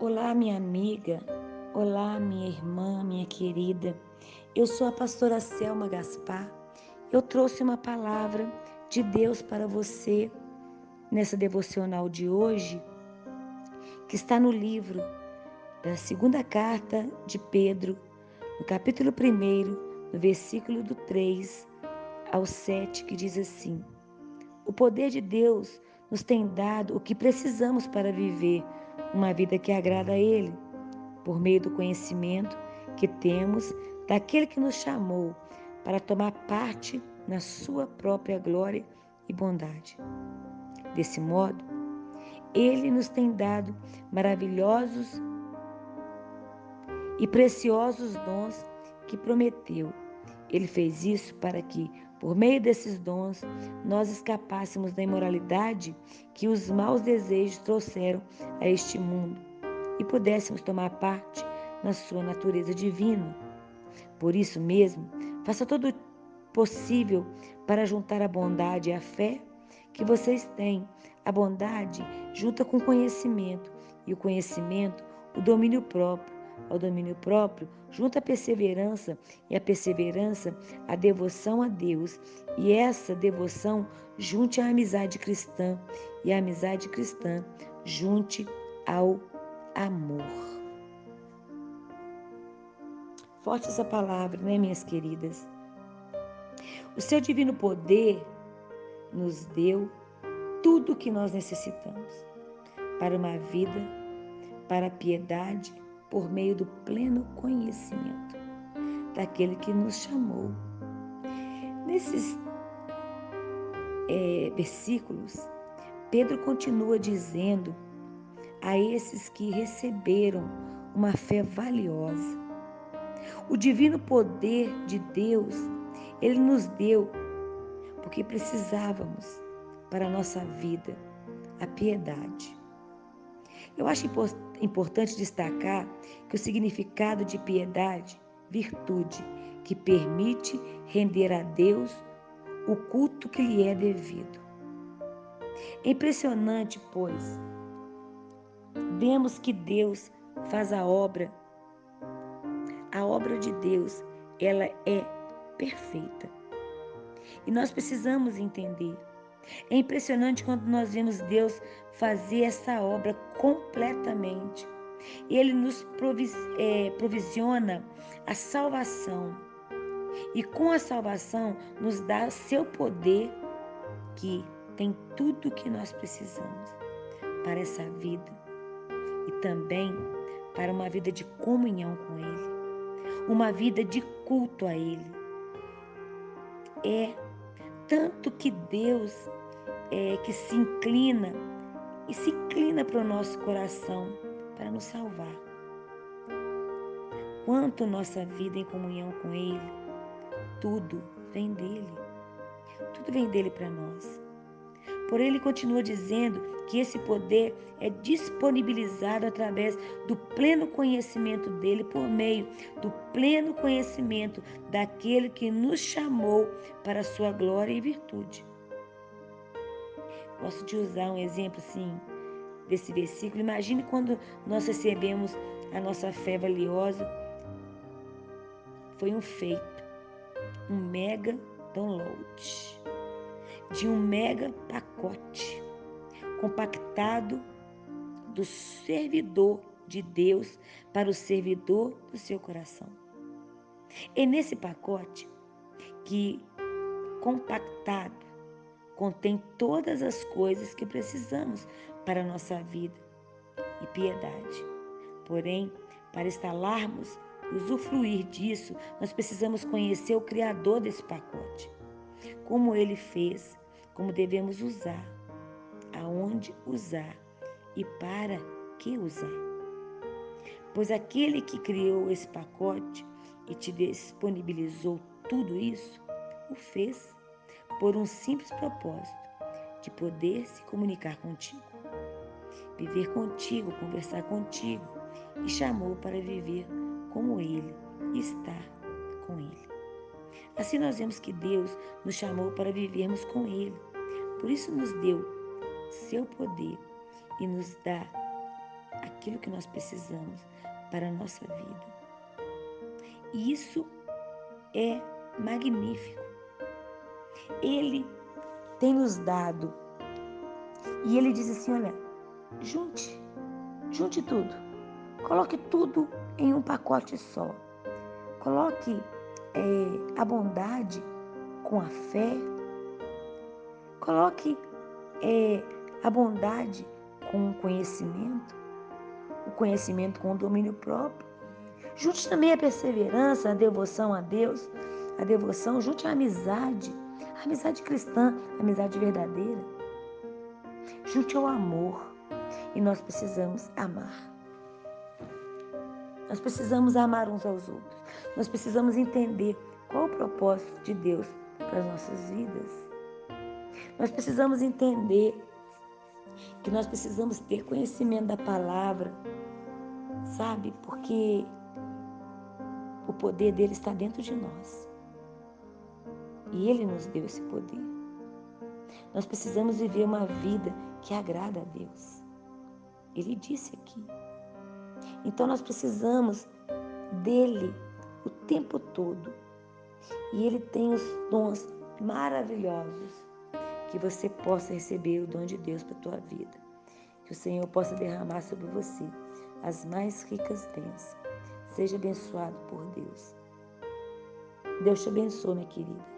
Olá, minha amiga. Olá, minha irmã, minha querida. Eu sou a pastora Selma Gaspar. Eu trouxe uma palavra de Deus para você nessa devocional de hoje, que está no livro da segunda carta de Pedro, no capítulo 1, no versículo do 3 ao 7, que diz assim: O poder de Deus nos tem dado o que precisamos para viver uma vida que agrada a Ele, por meio do conhecimento que temos daquele que nos chamou para tomar parte na sua própria glória e bondade. Desse modo, Ele nos tem dado maravilhosos e preciosos dons que prometeu. Ele fez isso para que, por meio desses dons, nós escapássemos da imoralidade que os maus desejos trouxeram a este mundo e pudéssemos tomar parte na sua natureza divina. Por isso mesmo, faça todo o possível para juntar a bondade e a fé que vocês têm. A bondade junta com o conhecimento, e o conhecimento, o domínio próprio. Ao domínio próprio, junta a perseverança, e a perseverança, a devoção a Deus. E essa devoção junte a amizade cristã, e a amizade cristã junte ao amor. Forte essa palavra, né, minhas queridas? O seu divino poder nos deu tudo o que nós necessitamos para uma vida, para a piedade, por meio do pleno conhecimento daquele que nos chamou. Nesses versículos, Pedro continua dizendo a esses que receberam uma fé valiosa: o divino poder de Deus, Ele nos deu porque precisávamos para a nossa vida a piedade. Eu acho importante destacar que o significado de piedade, virtude, que permite render a Deus o culto que lhe é devido. É impressionante, pois, vemos que Deus faz a obra de Deus, ela é perfeita. E nós precisamos entender. É impressionante quando nós vemos Deus fazer essa obra completamente. Ele nos provisiona a salvação. E com a salvação nos dá seu poder, que tem tudo o que nós precisamos para essa vida. E também para uma vida de comunhão com Ele. Uma vida de culto a Ele. É tanto que Deus que se inclina para o nosso coração para nos salvar. Quanto nossa vida em comunhão com Ele, tudo vem dele. Tudo vem dele para nós. Porém, ele continua dizendo que esse poder é disponibilizado através do pleno conhecimento dele, por meio do pleno conhecimento daquele que nos chamou para a sua glória e virtude. Gosto de usar um exemplo assim desse versículo. Imagine quando nós recebemos a nossa fé valiosa. Foi um feito, um mega download de um mega pacote compactado do servidor de Deus para o servidor do seu coração. É nesse pacote que, compactado, contém todas as coisas que precisamos para a nossa vida e piedade. Porém, para instalarmos e usufruir disso, nós precisamos conhecer o Criador desse pacote. Como Ele fez, como devemos usar, aonde usar e para que usar. Pois aquele que criou esse pacote e te disponibilizou tudo isso, o fez por um simples propósito de poder se comunicar contigo, viver contigo, conversar contigo, e chamou para viver como Ele e estar com Ele. Assim nós vemos que Deus nos chamou para vivermos com Ele. Por isso nos deu seu poder e nos dá aquilo que nós precisamos para a nossa vida. E isso é magnífico. Ele tem nos dado. E ele diz assim, olha, junte tudo. Coloque tudo em um pacote só. Coloque a bondade com a fé. Coloque a bondade com o conhecimento com o domínio próprio. Junte também a perseverança, a devoção a Deus, junte a amizade cristã, a amizade verdadeira. Junte ao amor. E nós precisamos amar. Nós precisamos amar uns aos outros. Nós precisamos entender qual o propósito de Deus para as nossas vidas. Nós precisamos entender que nós precisamos ter conhecimento da palavra, sabe? Porque o poder dele está dentro de nós. E ele nos deu esse poder. Nós precisamos viver uma vida que agrada a Deus. Ele disse aqui. Então nós precisamos dele o tempo todo. E ele tem os dons maravilhosos que você possa receber o dom de Deus para a tua vida. Que o Senhor possa derramar sobre você as mais ricas bênçãos. Seja abençoado por Deus. Deus te abençoe, minha querida.